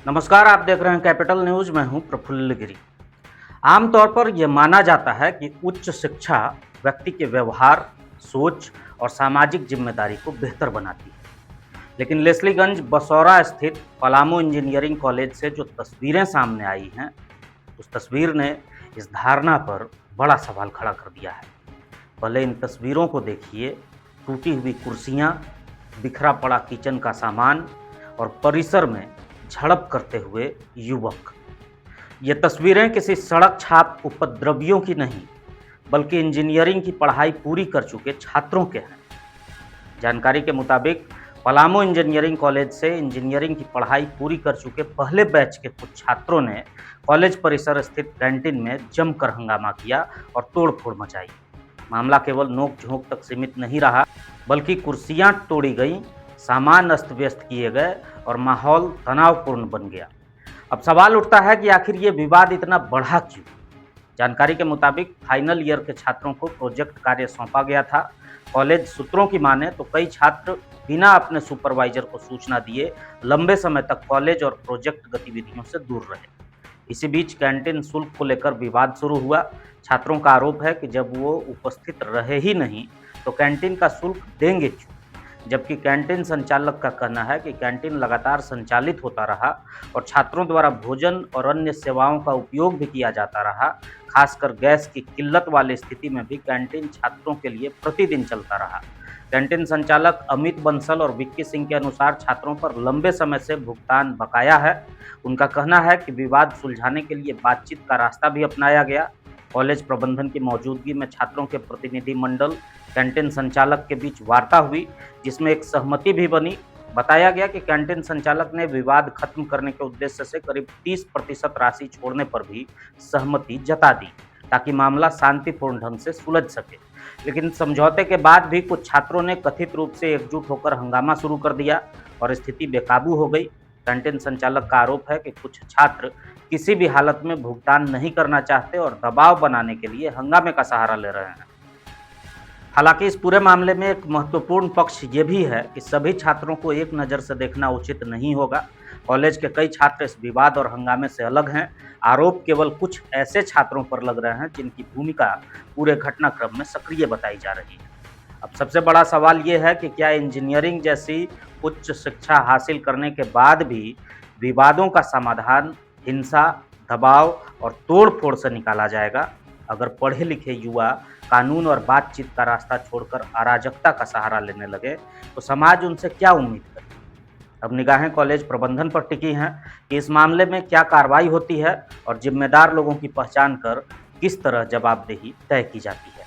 नमस्कार, आप देख रहे हैं कैपिटल न्यूज। मैं हूं प्रफुल्ल गिरी। आमतौर पर यह माना जाता है कि उच्च शिक्षा व्यक्ति के व्यवहार, सोच और सामाजिक जिम्मेदारी को बेहतर बनाती है। लेकिन लेस्लीगंज बसौरा स्थित पलामू इंजीनियरिंग कॉलेज से जो तस्वीरें सामने आई हैं, उस तस्वीर ने इस धारणा पर बड़ा सवाल खड़ा कर दिया है। पहले इन तस्वीरों को देखिए। टूटी हुई कुर्सियां, बिखरा पड़ा किचन का सामान और परिसर में झड़प करते हुए युवक। ये तस्वीरें किसी सड़क छाप उपद्रवियों की नहीं, बल्कि इंजीनियरिंग की पढ़ाई पूरी कर चुके छात्रों के हैं। जानकारी के मुताबिक पलामू इंजीनियरिंग कॉलेज से इंजीनियरिंग की पढ़ाई पूरी कर चुके पहले बैच के कुछ छात्रों ने कॉलेज परिसर स्थित कैंटीन में जमकर हंगामा किया और तोड़फोड़ मचाई। मामला केवल नोक-झोंक तक सीमित नहीं रहा, बल्कि कुर्सियां तोड़ी गईं, सामान अस्त व्यस्त किए गए और माहौल तनावपूर्ण बन गया। अब सवाल उठता है कि आखिर ये विवाद इतना बढ़ा क्यों? जानकारी के मुताबिक फाइनल ईयर के छात्रों को प्रोजेक्ट कार्य सौंपा गया था। कॉलेज सूत्रों की माने तो कई छात्र बिना अपने सुपरवाइजर को सूचना दिए लंबे समय तक कॉलेज और प्रोजेक्ट गतिविधियों से दूर रहे। इसी बीच कैंटीन शुल्क को लेकर विवाद शुरू हुआ। छात्रों का आरोप है कि जब वो उपस्थित रहे ही नहीं तो कैंटीन का शुल्क देंगे क्यों? जबकि कैंटीन संचालक का कहना है कि कैंटीन लगातार संचालित होता रहा और छात्रों द्वारा भोजन और अन्य सेवाओं का उपयोग भी किया जाता रहा। खासकर गैस की किल्लत वाली स्थिति में भी कैंटीन छात्रों के लिए प्रतिदिन चलता रहा। कैंटीन संचालक अमित बंसल और विक्की सिंह के अनुसार छात्रों पर लंबे समय से भुगतान बकाया है। उनका कहना है कि विवाद सुलझाने के लिए बातचीत का रास्ता भी अपनाया गया। कॉलेज प्रबंधन की मौजूदगी में छात्रों के प्रतिनिधि मंडल, कैंटीन संचालक के बीच वार्ता हुई, जिसमें एक सहमति भी बनी। बताया गया कि कैंटीन संचालक ने विवाद खत्म करने के उद्देश्य से करीब 30% राशि छोड़ने पर भी सहमति जता दी, ताकि मामला शांतिपूर्ण ढंग से सुलझ सके। लेकिन समझौते के बाद भी कुछ छात्रों ने कथित रूप से एकजुट होकर हंगामा शुरू कर दिया और स्थिति बेकाबू हो गई। कैंटीन संचालक का आरोप है कि कुछ छात्र किसी भी हालत में भुगतान नहीं करना चाहते और दबाव बनाने के लिए हंगामे का सहारा ले रहे हैं। हालांकि इस पूरे मामले में एक महत्वपूर्ण पक्ष ये भी है कि सभी छात्रों को एक नज़र से देखना उचित नहीं होगा। कॉलेज के कई छात्र इस विवाद और हंगामे से अलग हैं। आरोप केवल कुछ ऐसे छात्रों पर लग रहे हैं जिनकी भूमिका पूरे घटनाक्रम में सक्रिय बताई जा रही है। अब सबसे बड़ा सवाल ये है कि क्या इंजीनियरिंग जैसी उच्च शिक्षा हासिल करने के बाद भी विवादों का समाधान हिंसा, दबाव और तोड़-फोड़ से निकाला जाएगा? अगर पढ़े लिखे युवा कानून और बातचीत का रास्ता छोड़कर अराजकता का सहारा लेने लगे तो समाज उनसे क्या उम्मीद करे? अब निगाहें कॉलेज प्रबंधन पर टिकी हैं कि इस मामले में क्या कार्रवाई होती है और जिम्मेदार लोगों की पहचान कर किस तरह जवाबदेही तय की जाती है।